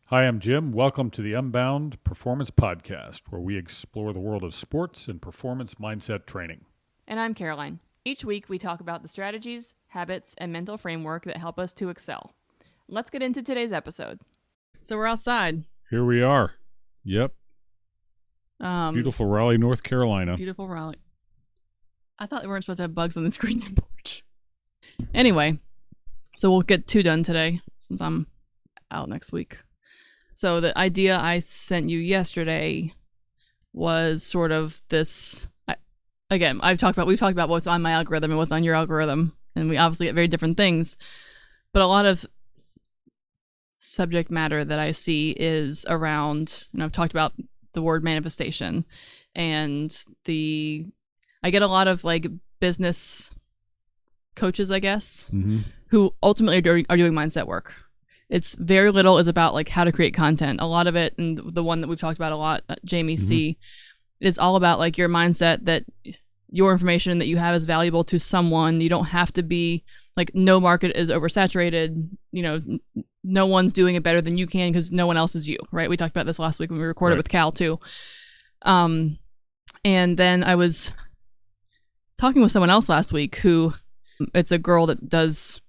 Hi, I'm Jim. Welcome to the Unbound Performance Podcast, where we explore the world of sports and performance mindset training. And I'm Caroline. Each week we talk about the strategies, habits, and mental framework that help us to excel. Let's get into today's episode. So we're outside. Here we are. Yep. Beautiful Raleigh, North Carolina. Beautiful Raleigh. I thought we weren't supposed to have bugs on the screen porch. Anyway, so we'll get two done today since I'm out next week. So the idea I sent you yesterday was sort of this. We've talked about what's on my algorithm and what's on your algorithm, and we obviously get very different things. But a lot of subject matter that I see is around, I've talked about the word manifestation, and I get a lot of like business coaches, I guess, who ultimately are doing mindset work. It's very little is about like how to create content. A lot of it, and the one that we've talked about a lot, Jamie C, is all about like your mindset that your information that you have is valuable to someone. You don't have to be like, no market is oversaturated. No one's doing it better than you can because no one else is you, right? We talked about this last week when we recorded with Cal too. And then I was talking with someone else last week who, it's a girl that does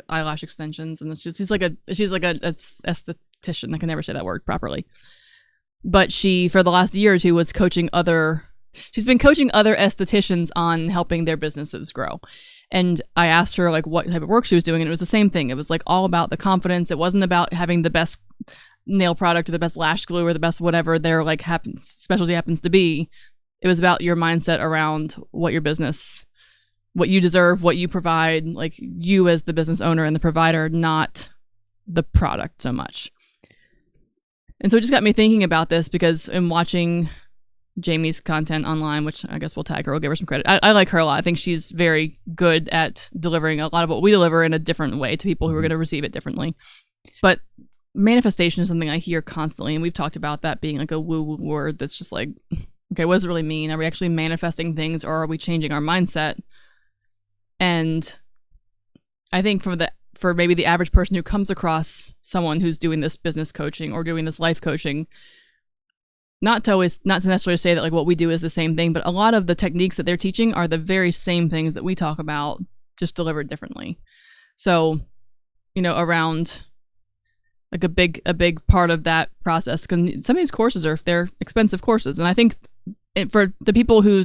eyelash extensions, and she's like a esthetician. I can never say that word properly. But she, for the last year or two, she's been coaching other estheticians on helping their businesses grow. And I asked her like what type of work she was doing, and it was the same thing. It was like all about the confidence. It wasn't about having the best nail product or the best lash glue or the best whatever their like specialty happens to be. It was about your mindset around what your business, what you deserve, what you provide, like you as the business owner and the provider, not the product so much. And so it just got me thinking about this because in watching Jamie's content online, which I guess we'll tag her, we'll give her some credit. I like her a lot. I think she's very good at delivering a lot of what we deliver in a different way to people who are going to receive it differently. But manifestation is something I hear constantly, and we've talked about that being like a woo-woo word that's just like, okay, what does it really mean? Are we actually manifesting things, or are we changing our mindset? And I think for maybe the average person who comes across someone who's doing this business coaching or doing this life coaching, not to necessarily say that like what we do is the same thing, but a lot of the techniques that they're teaching are the very same things that we talk about, just delivered differently. So, around like a big part of that process, because some of these courses they're expensive courses, and I think for the people who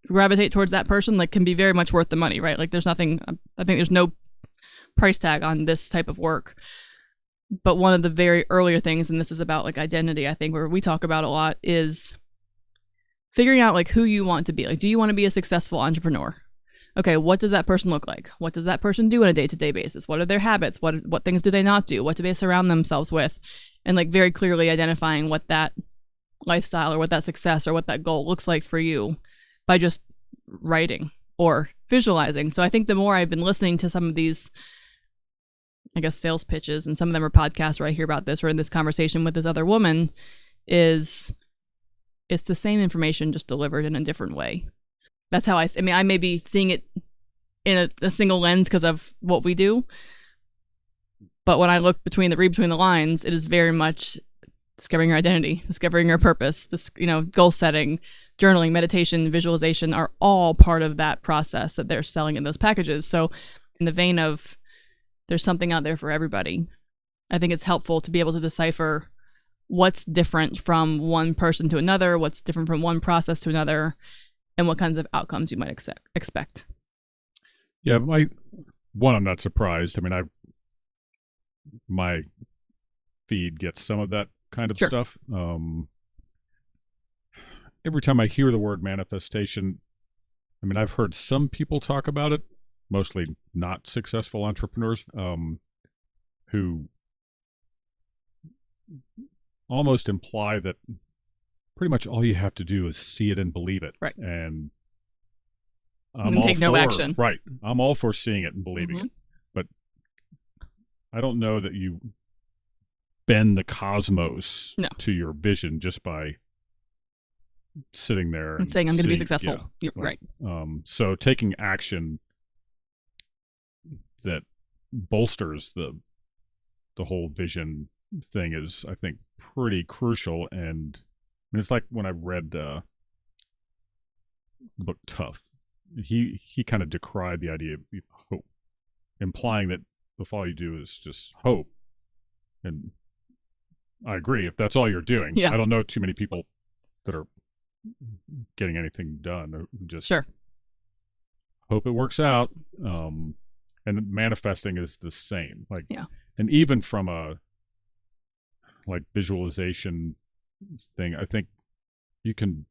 gravitate towards that person, like, can be very much worth the money, right? Like, I think there's no price tag on this type of work. But one of the very earlier things, and this is about like identity, I think, where we talk about a lot, is figuring out like who you want to be. Like, do you want to be a successful entrepreneur? Okay, what does that person look like? What does that person do on a day-to-day basis? What are their habits? What things do they not do? What do they surround themselves with? And like very clearly identifying what that lifestyle or what that success or what that goal looks like for you by just writing or visualizing. So I think the more I've been listening to some of these, I guess, sales pitches, and some of them are podcasts where I hear about this, or in this conversation with this other woman, it's the same information just delivered in a different way. That's how I mean, I may be seeing it in a single lens because of what we do, but when I look read between the lines, it is very much discovering your identity, discovering your purpose, goal setting, journaling, meditation, visualization are all part of that process that they're selling in those packages. So in the vein of there's something out there for everybody, I think it's helpful to be able to decipher what's different from one person to another, what's different from one process to another, and what kinds of outcomes you might expect. Yeah, I'm not surprised. I mean, my feed gets some of that kind of stuff. Every time I hear the word manifestation, I mean, I've heard some people talk about it, mostly not successful entrepreneurs, who almost imply that pretty much all you have to do is see it and believe it. Right. And take no action. Right. I'm all for seeing it and believing it. But I don't know that you bend the cosmos to your vision just by sitting there and saying, I'm going to be successful. Yeah, right. So taking action that bolsters the whole vision thing is, I think, pretty crucial. And I mean, it's like when I read the book Tough, he kind of decried the idea of hope, implying that if all you do is just hope. And I agree, if that's all you're doing. Yeah. I don't know too many people that are getting anything done, or just sure. hope it works out. And manifesting is the same. Like, yeah. And even from a like visualization thing, I think you can.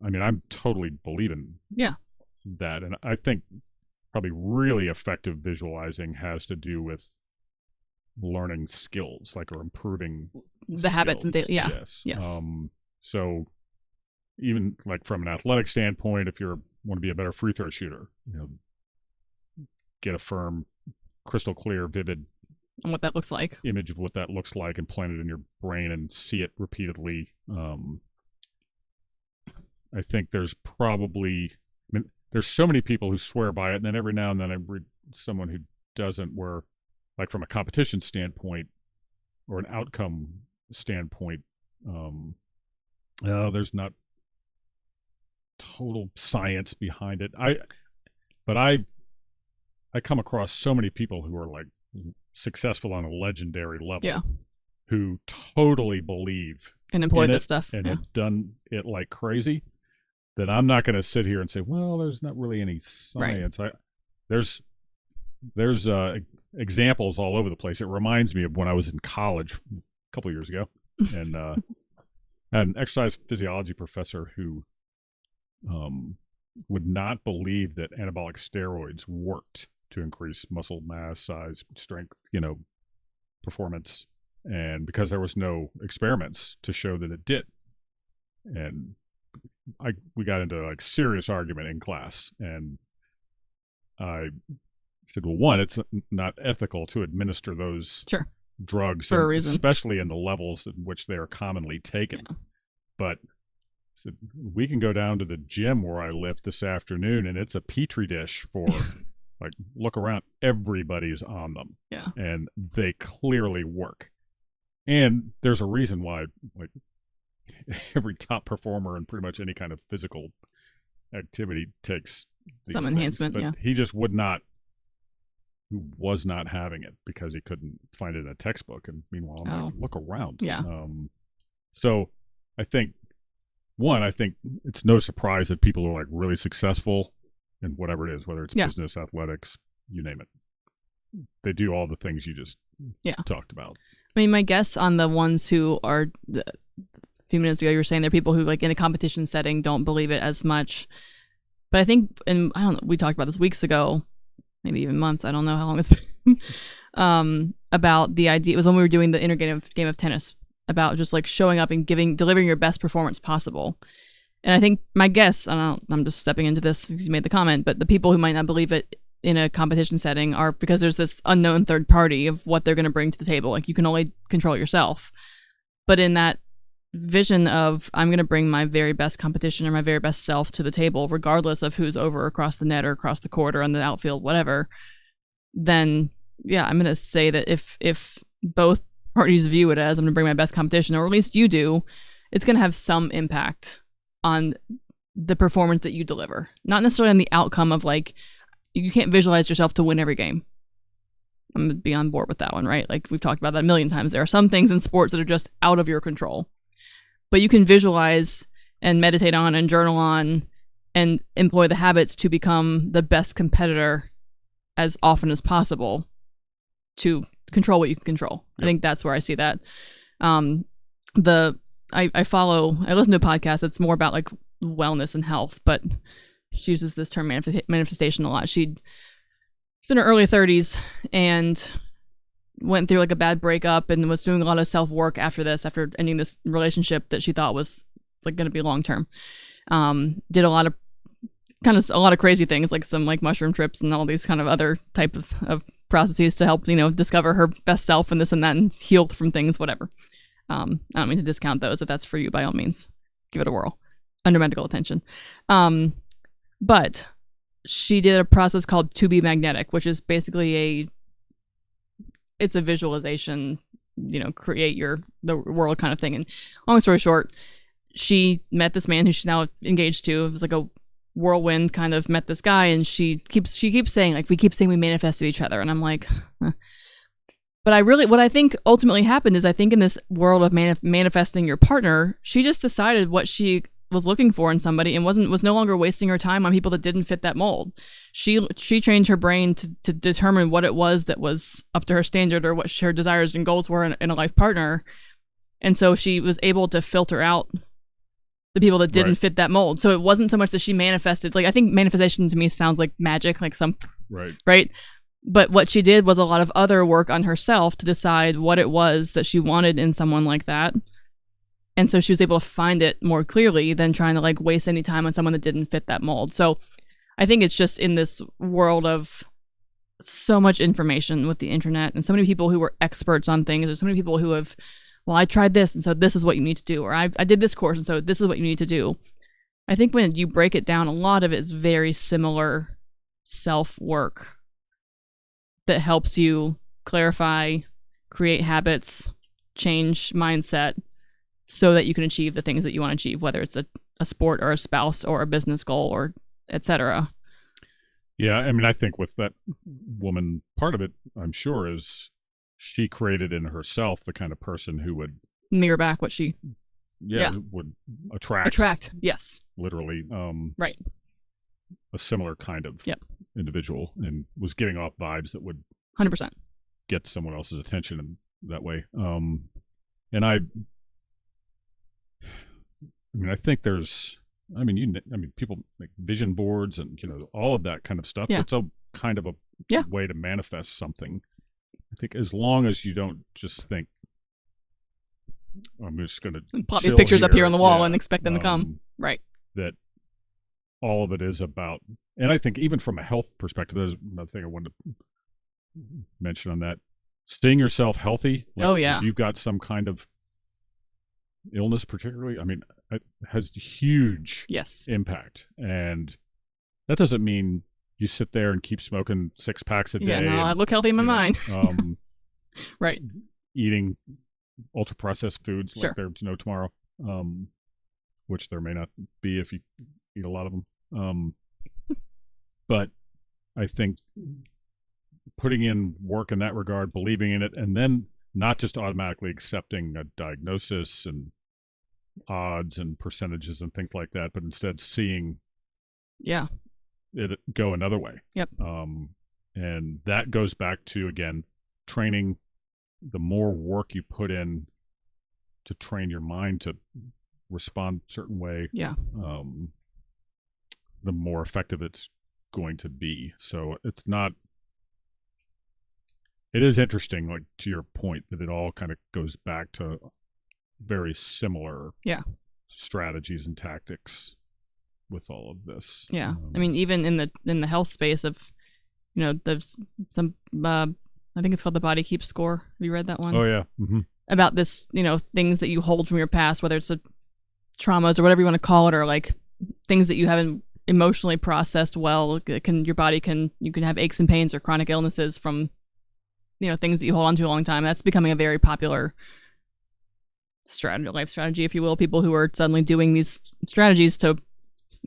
I mean, I'm totally believing that, and I think probably really effective visualizing has to do with learning skills, like, or improving the habits and yes. So even like from an athletic standpoint, if you want to be a better free throw shooter, get a firm, crystal clear, vivid and what that looks like, image of what that looks like, and plant it in your brain and see it repeatedly. I think there's probably, I mean, there's so many people who swear by it, and then every now and then I read someone who doesn't, where, like, from a competition standpoint or an outcome standpoint, there's not total science behind it. But I come across so many people who are like successful on a legendary level, who totally believe and employ this stuff and have done it like crazy, that I'm not going to sit here and say, well, there's not really any science. Right. There's examples all over the place. It reminds me of when I was in college a couple of years ago, and I had an exercise physiology professor who would not believe that anabolic steroids worked to increase muscle mass, size, strength, performance, and because there was no experiments to show that it did. And we got into like serious argument in class, and I said, well, one, it's not ethical to administer those drugs for a reason, especially in the levels in which they are commonly taken. But so we can go down to the gym where I lift this afternoon, and it's a petri dish for like, look around, everybody's on them, and they clearly work. And there's a reason why, like, every top performer in pretty much any kind of physical activity takes some enhancement. But he just was not having it because he couldn't find it in a textbook. And meanwhile, I'm like, look around. So I think it's no surprise that people are like really successful in whatever it is, whether it's business, athletics, you name it. They do all the things you just talked about. I mean, my guess on the ones who are, a few minutes ago, you were saying there are people who, like, in a competition setting don't believe it as much. But I think, and I don't know, we talked about this weeks ago, maybe even months, I don't know how long it's been, about the idea, it was when we were doing the inner game of tennis, about just like showing up and delivering your best performance possible. And I think my guess, I'm just stepping into this because you made the comment, but the people who might not believe it in a competition setting are because there's this unknown third party of what they're going to bring to the table. Like, you can only control yourself. But in that vision of, I'm going to bring my very best competition or my very best self to the table, regardless of who's over across the net or across the court or on the outfield, whatever, then I'm going to say that if both parties view it as, I'm going to bring my best competition, or at least you do, it's going to have some impact on the performance that you deliver. Not necessarily on the outcome of, like, you can't visualize yourself to win every game. I'm going to be on board with that one, right? Like, we've talked about that a million times. There are some things in sports that are just out of your control. But you can visualize and meditate on and journal on and employ the habits to become the best competitor as often as possible to control what you can control. I think that's where I see that. I listen to a podcast that's more about like wellness and health, but she uses this term manifestation a lot. She's in her early 30s and went through like a bad breakup and was doing a lot of self-work after ending this relationship that she thought was like going to be long-term. Did a lot of crazy things, like some like mushroom trips and all these kind of other type of processes to help, discover her best self and this and that and heal from things, whatever. I don't mean to discount those. If that's for you, by all means, give it a whirl under medical attention. But she did a process called To Be Magnetic, which is basically it's a visualization, create the world kind of thing. And long story short, she met this man who she's now engaged to. It was like a whirlwind, kind of met this guy, and she keeps saying, like, we keep saying we manifested each other, and I'm like, huh. But what I think ultimately happened is, I think in this world of manifesting your partner, she just decided what she was looking for in somebody, and was no longer wasting her time on people that didn't fit that mold. She trained her brain to determine what it was that was up to her standard, or what her desires and goals were in a life partner, and so she was able to filter out the people that didn't fit that mold. So it wasn't so much that she manifested. Like, I think manifestation to me sounds like magic, like some right. But what she did was a lot of other work on herself to decide what it was that she wanted in someone like that. And so she was able to find it more clearly than trying to like waste any time on someone that didn't fit that mold. So I think it's just in this world of so much information with the internet and so many people who are experts on things. There's so many people who have, well, I tried this, and so this is what you need to do. Or I did this course, and so this is what you need to do. I think when you break it down, a lot of it is very similar self-work that helps you clarify, create habits, change mindset, so that you can achieve the things that you want to achieve, whether it's a sport or a spouse or a business goal or etc. Yeah, I mean, I think with that woman, part of it, I'm sure, is she created in herself the kind of person who would mirror back what she would attract. Yes, literally, right, a similar kind of individual, and was giving off vibes that would 100% get someone else's attention in that way. And I mean, I think there's, people make vision boards and, all of that kind of stuff. Yeah. It's a kind of a way to manifest something. I think as long as you don't just think, I'm just going to pop these pictures up here on the wall and expect them to come. Right. That all of it is about, and I think even from a health perspective, there's another thing I wanted to mention on that. Staying yourself healthy. Like, if you've got some kind of illness, particularly, I mean, it has huge impact. And that doesn't mean you sit there and keep smoking 6 packs a day. Yeah, no, I look healthy in my mind. Right. Eating ultra processed foods like there's no tomorrow, which there may not be if you eat a lot of them. But I think putting in work in that regard, believing in it, and then not just automatically accepting a diagnosis and odds and percentages and things like that, but instead seeing it go another way. Yep. And that goes back to, again, training. The more work you put in to train your mind to respond a certain way, the more effective it's going to be. So it is interesting, like, to your point, that it all kind of goes back to very similar strategies and tactics with all of this. Yeah. I mean, even in the health space of, there's some, I think it's called the Body Keeps score. Have you read that one? Oh, yeah. Mm-hmm. About this, things that you hold from your past, whether it's traumas or whatever you want to call it, or like things that you haven't emotionally processed well. You can have aches and pains or chronic illnesses from, things that you hold on to a long time. That's becoming a very popular life strategy, if you will. People who are suddenly doing these strategies to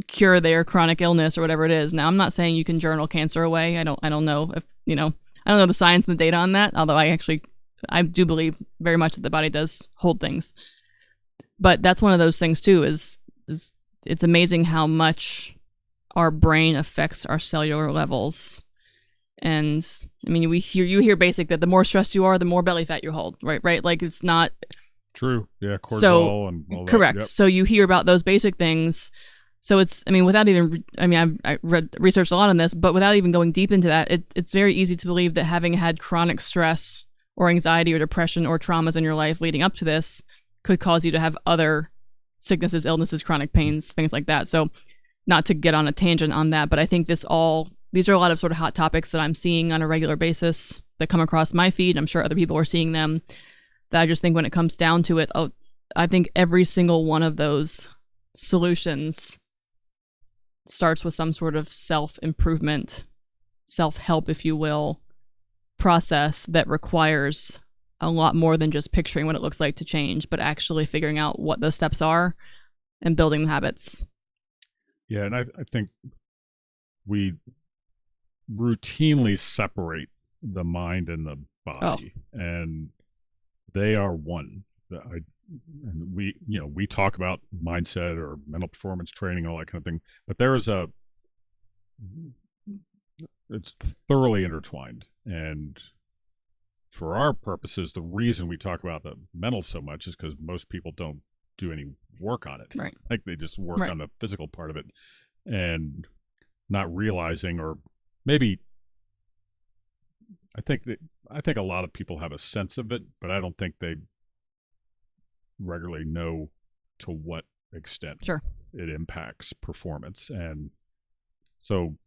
cure their chronic illness or whatever it is. Now, I'm not saying you can journal cancer away. I don't know if, I don't know the science and the data on that, although I do believe very much that the body does hold things. But that's one of those things too, is it's amazing how much our brain affects our cellular levels. And I mean, you hear basic that the more stressed you are, the more belly fat you hold, right? Like, it's not true. Yeah, cortisol and all that. Correct. Yep. So you hear about those basic things. So it's, without even, I researched a lot on this, but without even going deep into that, it's very easy to believe that having had chronic stress or anxiety or depression or traumas in your life leading up to this could cause you to have other sicknesses, illnesses, chronic pains, things like that. So not to get on a tangent on that, but I think these are a lot of sort of hot topics that I'm seeing on a regular basis that come across my feed. I'm sure other people are seeing them, that I just think when it comes down to it, I think every single one of those solutions starts with some sort of self-improvement, self-help, if you will, process that requires a lot more than just picturing what it looks like to change, but actually figuring out what those steps are and building the habits. Yeah, and I think we routinely separate the mind and the body, and they are one. And we talk about mindset or mental performance training, all that kind of thing, but it's thoroughly intertwined. And for our purposes, the reason we talk about the mental so much is because most people don't do any work on it. Right. Like they just work on the physical part of it and not realizing, or maybe I think a lot of people have a sense of it, but I don't think they regularly know to what extent it impacts performance. And so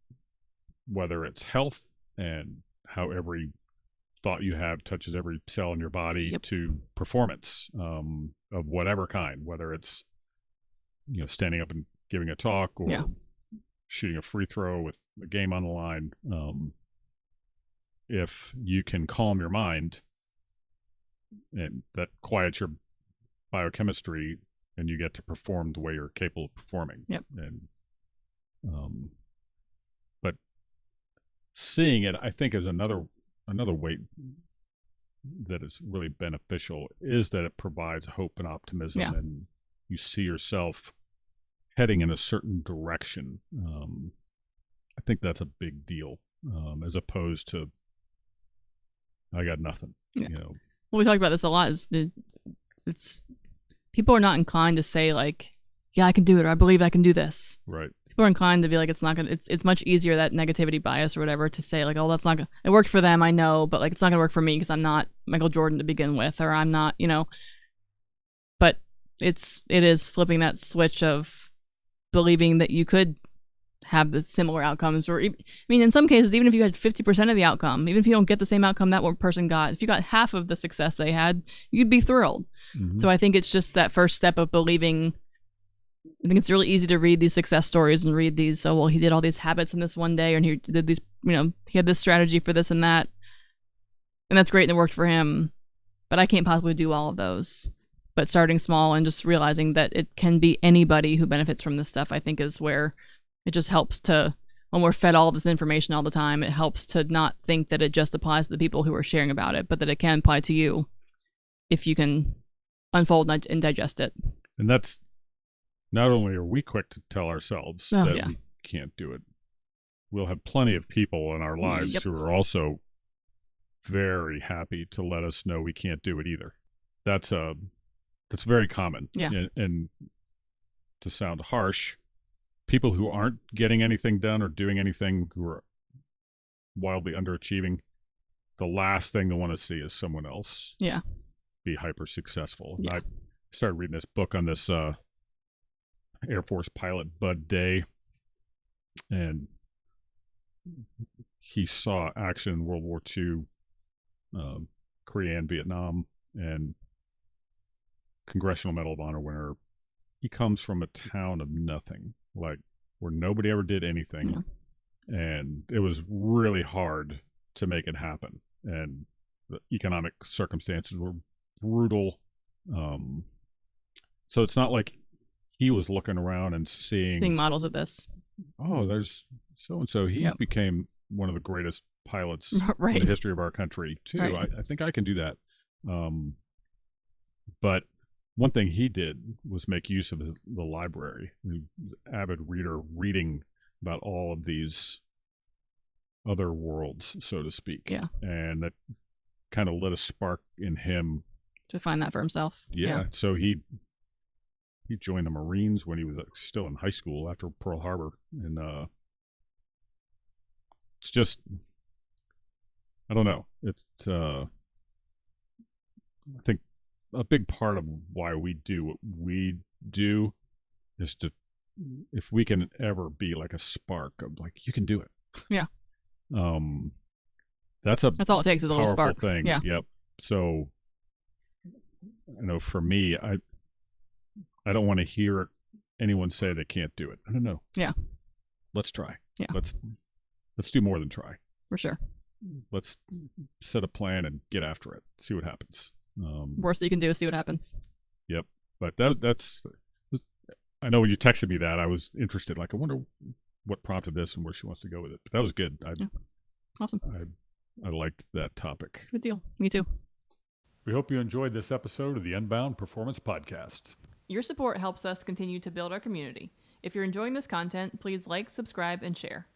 whether it's health and how every thought you have touches every cell in your body to performance of whatever kind, whether it's standing up and giving a talk or shooting a free throw with a game on the line, if you can calm your mind and that quiets your biochemistry and you get to perform the way you're capable of performing. And but seeing it, I think, is another way that is really beneficial, is that it provides hope and optimism, and you see yourself heading in a certain direction. I think that's a big deal, as opposed to I got nothing. Well, we talk about this a lot. It's people are not inclined to say like, yeah, I can do it, or I believe I can do this. Right. People are inclined to be like, it's not gonna. It's much easier, that negativity bias or whatever, to say like, oh, that's not gonna. It worked for them, I know, but like it's not gonna work for me because I'm not Michael Jordan to begin with, or I'm not, But it is flipping that switch of believing that you could have the similar outcomes, or in some cases, even if you had 50% of the outcome, even if you don't get the same outcome that one person got, if you got half of the success they had, you'd be thrilled. So I think it's just that first step of believing. I think it's really easy to read these success stories and read these, oh, well, he did all these habits in this one day, and he did these, he had this strategy for this and that, and that's great and it worked for him, but I can't possibly do all of those. But starting small and just realizing that it can be anybody who benefits from this stuff, I think, is where it just helps to, when we're fed all of this information all the time, it helps to not think that it just applies to the people who are sharing about it, but that it can apply to you if you can unfold and digest it. And that's, not only are we quick to tell ourselves that we can't do it, we'll have plenty of people in our lives who are also very happy to let us know we can't do it either. That's very common. And to sound harsh, people who aren't getting anything done or doing anything, who are wildly underachieving, the last thing they want to see is someone else be hyper successful. I started reading this book on this Air Force pilot, Bud Day, and he saw action in World War II, Korea and Vietnam, and Congressional Medal of Honor winner. He comes from a town of nothing, like where nobody ever did anything, and it was really hard to make it happen, and the economic circumstances were brutal. So it's not like he was looking around and seeing models of this. Oh, there's so and so. He became one of the greatest pilots in the history of our country too. I think I can do that. But one thing he did was make use of the library. Avid reader, reading about all of these other worlds, so to speak. And that kind of lit a spark in him to find that for himself. So he joined the Marines when he was still in high school after Pearl Harbor. And it's just, I don't know. It's, I think a big part of why we do what we do is to, if we can ever be like a spark of like, you can do it. That's all it takes, is a little spark thing. So, for me, I don't want to hear anyone say they can't do it. I don't know. Let's try. Let's do more than try. For sure. let's set a plan and get after it. See what happens. Worst that you can do is see what happens. Yep. But that's. I know when you texted me that, I was interested. Like, I wonder what prompted this and where she wants to go with it. But that was good. Awesome. I liked that topic. Good deal. Me too. We hope you enjoyed this episode of the Unbound Performance Podcast. Your support helps us continue to build our community. If you're enjoying this content, please like, subscribe, and share.